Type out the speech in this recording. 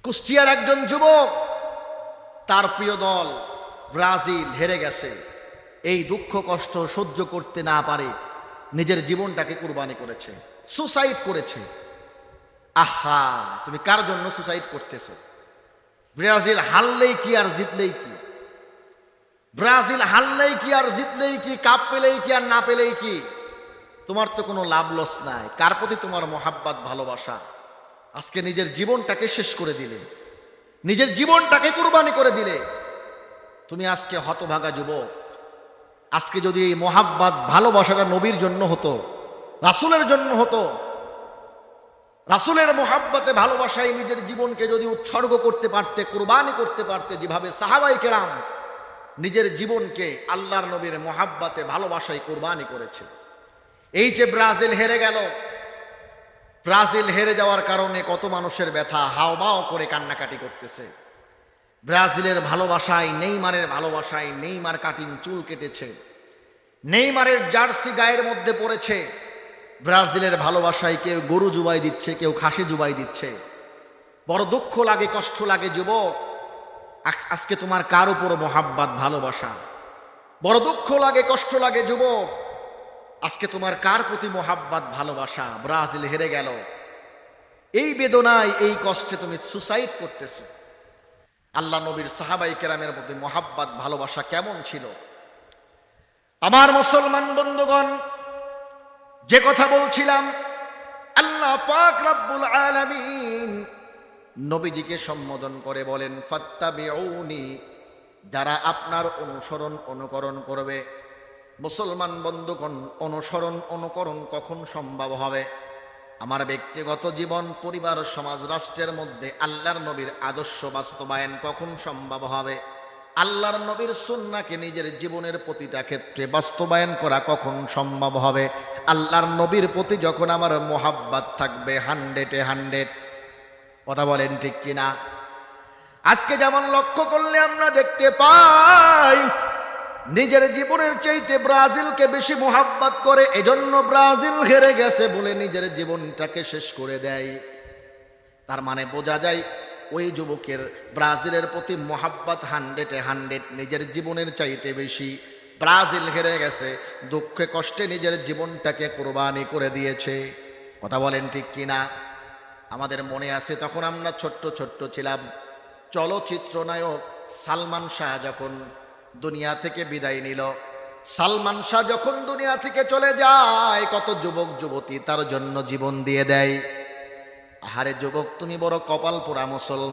কুষ্টিয়ার একজন যুবক, তার প্রিয় দল ব্রাজিল হেরে গেছে। এই দুঃখ কষ্ট সহ্য করতে না পারে নিজের জীবনটাকে কুরবানি করেছে, সুসাইড করেছে। আহা, তুমি কার জন্য সুসাইড করতেছো? ব্রাজিল হারলেই কি আর জিতলেই কি? ব্রাজিল হারলেই কি আর জিতলেই কি? কাপ পেলেই কি আর না পেলেই কি? তোমার তো কোনো লাভ লস নাই। কার প্রতি তোমার মোহাব্বত ভালোবাসা? আজকে নিজের জীবনটাকে শেষ করে দিলে, নিজের জীবনটাকে কুরবানি করে দিলে। তুমি আজকে হতভাগা যুবক। আজকে যদি এই মোহাব্বত ভালোবাসাটা নবীর জন্য হতো, রাসূলের জন্য হতো, রাসূলের মোহাব্বতে ভালোবাসায় নিজের জীবনকে যদি উৎসর্গ করতে পারতে, কুরবানি করতে পারতে, যেভাবে সাহাবায়ে কেরাম নিজের জীবনকে আল্লাহর নবীর মোহাব্বতে ভালোবাসায় কুরবানি করেছে। এই যে ব্রাজিল হেরে গেল, ব্রাজিল হেরে যাওয়ার কারণে কত মানুষের ব্যথা, হাওমাও করে কান্নাকাটি করতেছে। ব্রাজিলের ভালোবাসায়, নেইমারের ভালোবাসায়, নেইমার কাটিং চুল কেটেছে, নেইমারের জার্সি গায়ের মধ্যে পড়েছে। ব্রাজিলের ভালোবাসায় কেউ গরু জুবাই দিচ্ছে, কেউ খাসি জুবাই দিচ্ছে। বড় দুঃখ লাগে, কষ্ট লাগে যুবক। আজকে তোমার কার উপর মোহাব্বত ভালোবাসা? বড় দুঃখ লাগে, কষ্ট লাগে যুবক। আজকে তোমার কার প্রতি মোহাব্বত ভালোবাসা? ব্রাজিল হেরে গেল, এই বেদনায়, এই কষ্টে তুমি সুসাইড করতেছো। আল্লাহ নবীর সাহাবায়ে কেরামের মধ্যে মোহাব্বত ভালোবাসা কেমন ছিল? আমার মুসলমান বন্ধুগণ, যে কথা বলছিলাম, আল্লাহ পাক রব্বুল আলামিন নবীজিকে সম্বোধন করে বলেন, ফাত্তাবিউনি, যারা আপনার অনুসরণ অনুকরণ করবে। মুসলমান বন্ধুগণ, অনুসরণ অনুকরণ কখন সম্ভব হবে? আমার ব্যক্তিগত জীবন, পরিবার, সমাজ, রাষ্ট্রের মধ্যে আল্লাহর নবীর আদর্শ বাস্তবায়ন কখন সম্ভব হবে? আল্লাহর নবীর সুন্নাহকে নিজের জীবনের প্রতিটা ক্ষেত্রে বাস্তবায়ন করা কখন সম্ভব হবে? আল্লাহর নবীর প্রতি যখন আমার মোহাব্বত থাকবে 100-100। কথা বলেন ঠিক কিনা? আজকে যেমন লক্ষ্য করলে আমরা দেখতে পাই, নিজের জীবনের চাইতে ব্রাজিলকে বেশি মোহাব্বত করে, এজন্য ব্রাজিল হেরে গেছে বলে নিজের জীবনটাকে শেষ করে দেয়। তার মানে বোঝা যায় ওই যুবকের ব্রাজিলের প্রতি মোহাব্বত 100-100, নিজের জীবনের চাইতে বেশি। ব্রাজিল হেরে গেছে, দুঃখে কষ্টে নিজের জীবনটাকে কুরবানি করে দিয়েছে। কথা বলেন ঠিক কিনা? আমাদের মনে আছে, তখন আমরা ছোট্ট ছোট্ট ছিলাম। চলচ্চিত্র নায়ক সালমান শাহ যখন দুনিয়া থেকে বিদায় নিল, সালমান শাহ যখন দুনিয়া থেকে চলে যায়, কত যুবক যুবতী তার জন্য জীবন দিয়ে দেয়। আহারে যুবক, তুমি বড় কপাল পোড়া মুসলমান।